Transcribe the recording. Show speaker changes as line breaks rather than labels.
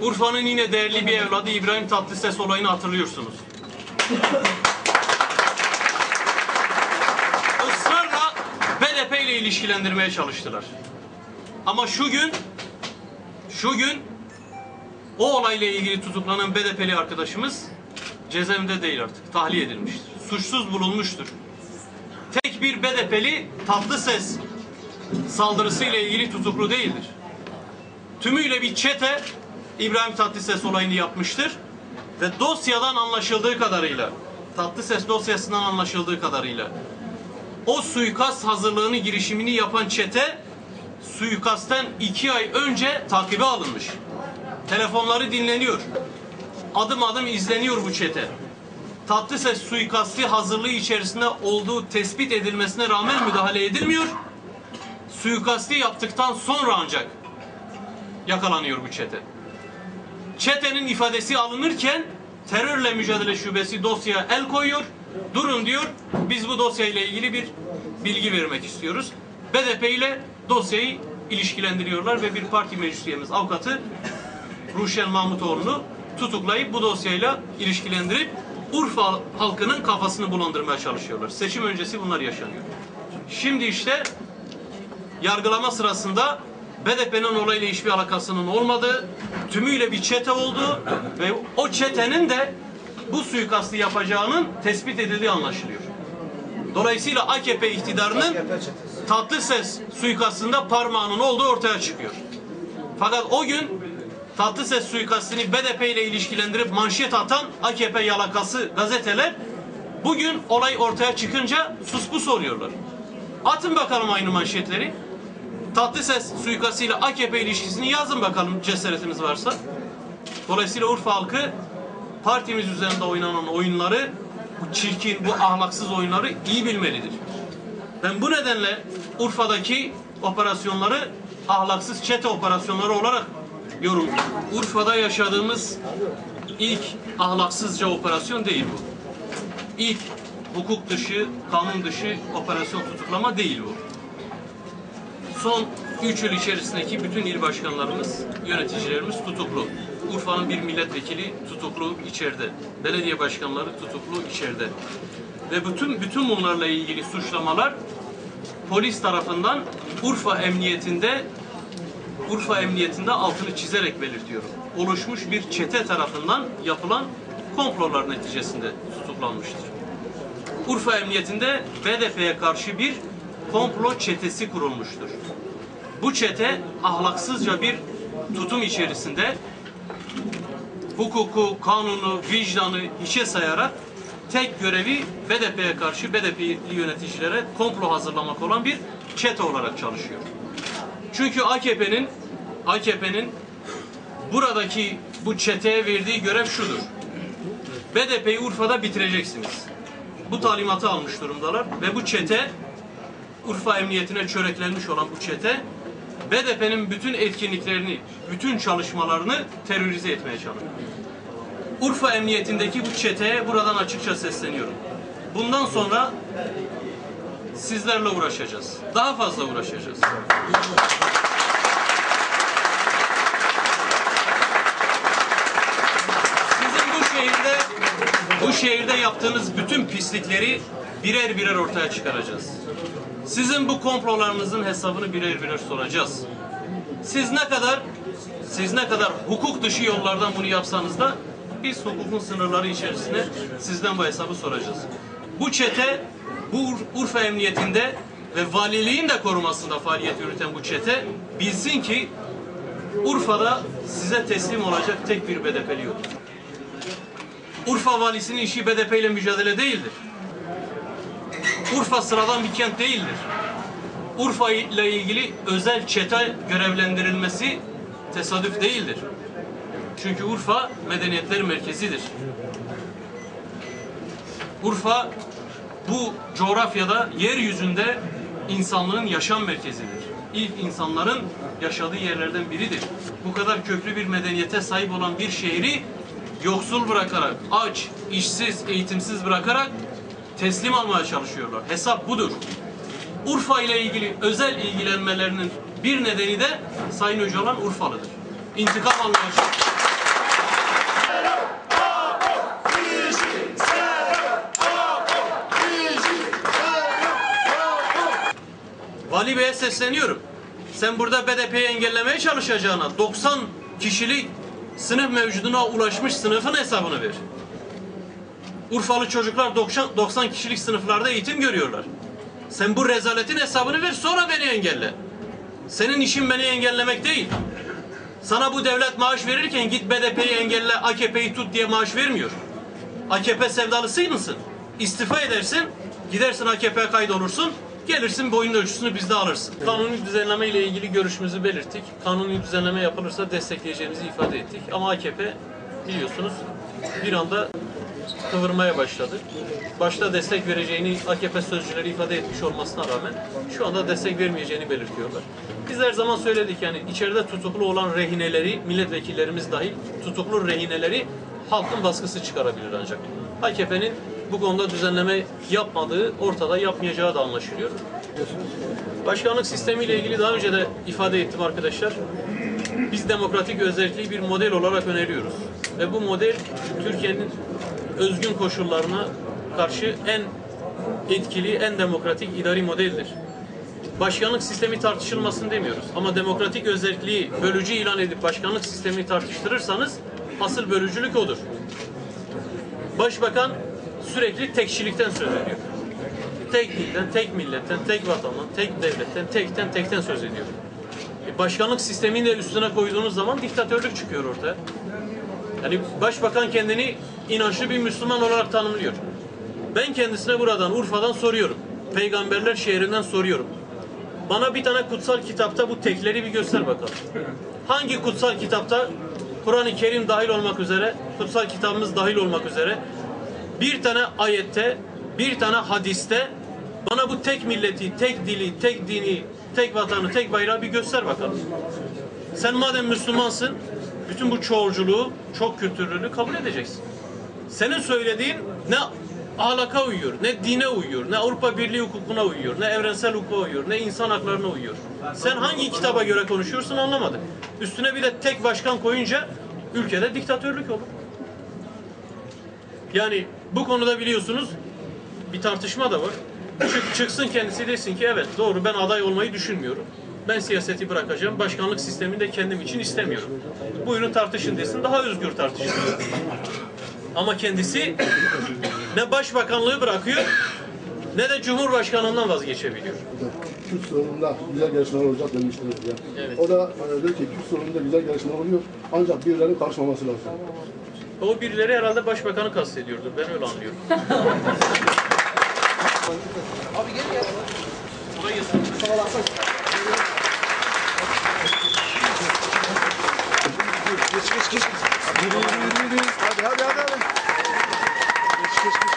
Urfa'nın yine değerli bir evladı İbrahim Tatlıses olayını hatırlıyorsunuz. Israrla BDP ile ilişkilendirmeye çalıştılar. Ama şu gün o olayla ilgili tutuklanan BDP'li arkadaşımız cezaevinde değil artık. Tahliye edilmiştir. Suçsuz bulunmuştur. Tek bir BDP'li Tatlıses saldırısıyla ilgili tutuklu değildir. Tümüyle bir çete İbrahim Tatlıses olayını yapmıştır. Ve dosyadan anlaşıldığı kadarıyla, Tatlıses dosyasından anlaşıldığı kadarıyla o suikast hazırlığını, girişimini yapan çete suikastten 2 ay önce takibe alınmış. Telefonları dinleniyor. Adım adım izleniyor bu çete. Tatlıses suikasti hazırlığı içerisinde olduğu tespit edilmesine rağmen müdahale edilmiyor. Suikasti yaptıktan sonra ancak yakalanıyor bu çete. Çetenin ifadesi alınırken terörle mücadele şubesi dosyaya el koyuyor. Durun diyor, biz bu dosyayla ilgili bir bilgi vermek istiyoruz. BDP ile dosyayı ilişkilendiriyorlar ve bir parti meclis üyemiz avukatı Ruşen Mahmutoğlu'nu tutuklayıp bu dosyayla ilişkilendirip Urfa halkının kafasını bulandırmaya çalışıyorlar. Seçim öncesi bunlar yaşanıyor. Şimdi işte yargılama sırasında BDP'nin olayla hiçbir alakasının olmadığı, tümüyle bir çete olduğu ve o çetenin de bu suikastı yapacağının tespit edildiği anlaşılıyor. Dolayısıyla AKP iktidarının Tatlıses suikastında parmağının olduğu ortaya çıkıyor. Fakat o gün Tatlıses suikastini BDP ile ilişkilendirip manşet atan AKP yalakası gazeteler bugün olay ortaya çıkınca suspus oluyorlar. Atın bakalım aynı manşetleri. Tatlıses suikastıyla AKP ilişkisini yazın bakalım cesaretiniz varsa. Dolayısıyla Urfa halkı partimiz üzerinde oynanan oyunları, bu çirkin, bu ahlaksız oyunları iyi bilmelidir. Ben bu nedenle Urfa'daki operasyonları ahlaksız çete operasyonları olarak yorumluyorum. Urfa'da yaşadığımız ilk ahlaksızca operasyon değil bu. İlk hukuk dışı, kanun dışı operasyon tutuklama değil bu. Son 3 yıl içerisindeki bütün il başkanlarımız, yöneticilerimiz tutuklu. Urfa'nın bir milletvekili tutuklu içeride. Belediye başkanları tutuklu içeride. Ve bütün bunlarla ilgili suçlamalar polis tarafından Urfa Emniyetinde altını çizerek belirtiyorum. Oluşmuş bir çete tarafından yapılan komplolar neticesinde tutuklanmıştır. Urfa Emniyetinde BDP'ye karşı bir komplo çetesi kurulmuştur. Bu çete ahlaksızca bir tutum içerisinde hukuku, kanunu, vicdanı hiçe sayarak tek görevi BDP'ye karşı BDP'li yöneticilere komplo hazırlamak olan bir çete olarak çalışıyor. Çünkü AKP'nin buradaki bu çeteye verdiği görev şudur. BDP'yi Urfa'da bitireceksiniz. Bu talimatı almış durumdalar ve bu çete, Urfa Emniyetine çöreklenmiş olan bu çete, BDP'nin bütün etkinliklerini, bütün çalışmalarını terörize etmeye çalışıyor. Urfa Emniyetindeki bu çeteye buradan açıkça sesleniyorum. Bundan sonra sizlerle uğraşacağız. Daha fazla uğraşacağız. Sizin bu şehirde yaptığınız bütün pislikleri birer birer ortaya çıkaracağız. Sizin bu komplolarınızın hesabını birer birer soracağız. Siz ne kadar hukuk dışı yollardan bunu yapsanız da biz hukukun sınırları içerisinde sizden bu hesabı soracağız. Bu çete, bu Urfa Emniyetinde ve valiliğin de korumasında faaliyet yürüten bu çete bilsin ki Urfa'da size teslim olacak tek bir BDP'li yok. Urfa valisinin işi BDP ile mücadele değildir. Urfa sıradan bir kent değildir. Urfa ile ilgili özel çete görevlendirilmesi tesadüf değildir. Çünkü Urfa medeniyetler merkezidir. Urfa bu coğrafyada, yeryüzünde insanlığın yaşam merkezidir. İlk insanların yaşadığı yerlerden biridir. Bu kadar köklü bir medeniyete sahip olan bir şehri yoksul bırakarak, aç, işsiz, eğitimsiz bırakarak teslim almaya çalışıyorlar. Hesap budur. Urfa ile ilgili özel ilgilenmelerinin bir nedeni de Sayın Öcalan Urfalıdır. İntikam almaya çalışıyor. Vali Bey'e sesleniyorum. Sen burada BDP'yi engellemeye çalışacağına 90 kişilik sınıf mevcuduna ulaşmış sınıfın hesabını ver. Urfalı çocuklar 90 kişilik sınıflarda eğitim görüyorlar. Sen bu rezaletin hesabını ver, sonra beni engelle. Senin işin beni engellemek değil. Sana bu devlet maaş verirken git BDP'yi engelle, AKP'yi tut diye maaş vermiyor. AKP sevdalısı mısın? İstifa edersin, gidersin AKP'ye kaydolursun, gelirsin boyun ölçüsünü bizde alırsın. Kanuni düzenleme ile ilgili görüşümüzü belirttik. Kanuni düzenleme yapılırsa destekleyeceğimizi ifade ettik. Ama AKP biliyorsunuz bir anda kıvırmaya başladı. Başta destek vereceğini AKP sözcüleri ifade etmiş olmasına rağmen şu anda destek vermeyeceğini belirtiyorlar. Biz her zaman söyledik, yani içeride tutuklu olan rehineleri, milletvekillerimiz dahil tutuklu rehineleri halkın baskısı çıkarabilir ancak. AKP'nin bu konuda düzenleme yapmadığı ortada, yapmayacağı da anlaşılıyor. Başkanlık sistemiyle ilgili daha önce de ifade ettim arkadaşlar. Biz demokratik özelliği bir model olarak öneriyoruz. Ve bu model Türkiye'nin özgün koşullarına karşı en etkili, en demokratik idari modeldir. Başkanlık sistemi tartışılmasın demiyoruz. Ama demokratik özelliği bölücü ilan edip başkanlık sistemini tartıştırırsanız asıl bölücülük odur. Başbakan sürekli tekçilikten söz ediyor. Tek dilden, tek milletten, tek vatandan, tek devletten, tekten söz ediyor. Başkanlık sistemini de üstüne koyduğunuz zaman diktatörlük çıkıyor ortaya. Yani başbakan kendini inançlı bir Müslüman olarak tanımlıyor. Ben kendisine buradan, Urfa'dan soruyorum. Peygamberler şehrinden soruyorum. Bana bir tane kutsal kitapta bu tekleri bir göster bakalım. Hangi kutsal kitapta, Kur'an-ı Kerim dahil olmak üzere, kutsal kitabımız dahil olmak üzere, bir tane ayette, bir tane hadiste bana bu tek milleti, tek dili, tek dini, tek vatanı, tek bayrağı bir göster bakalım. Sen madem Müslümansın, bütün bu çoğulculuğu, çok kültürlülüğü kabul edeceksin. Senin söylediğin ne ahlaka uyuyor, ne dine uyuyor, ne Avrupa Birliği hukukuna uyuyor, ne evrensel hukuka uyuyor, ne insan haklarına uyuyor. Sen hangi kitaba göre konuşuyorsun anlamadık. Üstüne bir de tek başkan koyunca ülkede diktatörlük olur. Yani bu konuda biliyorsunuz bir tartışma da var. Çıksın kendisi desin ki evet doğru, ben aday olmayı düşünmüyorum. Ben siyaseti bırakacağım. Başkanlık sistemini de kendim için istemiyorum. Buyurun tartışın desin. Daha özgür tartışın. Ama kendisi ne başbakanlığı bırakıyor ne de cumhurbaşkanından vazgeçebiliyor.
Kürt sorununda güzel gelişmeler olacak demiştiniz ya.
Evet.
O da diyor ki Kürt sorununda güzel gelişmeler oluyor ancak birilerinin karışmaması lazım.
O birileri herhalde başbakanı kastediyordur. Ben öyle anlıyorum.
Abi gel.
Kolay gelsin.
Geç. Hadi. Geç.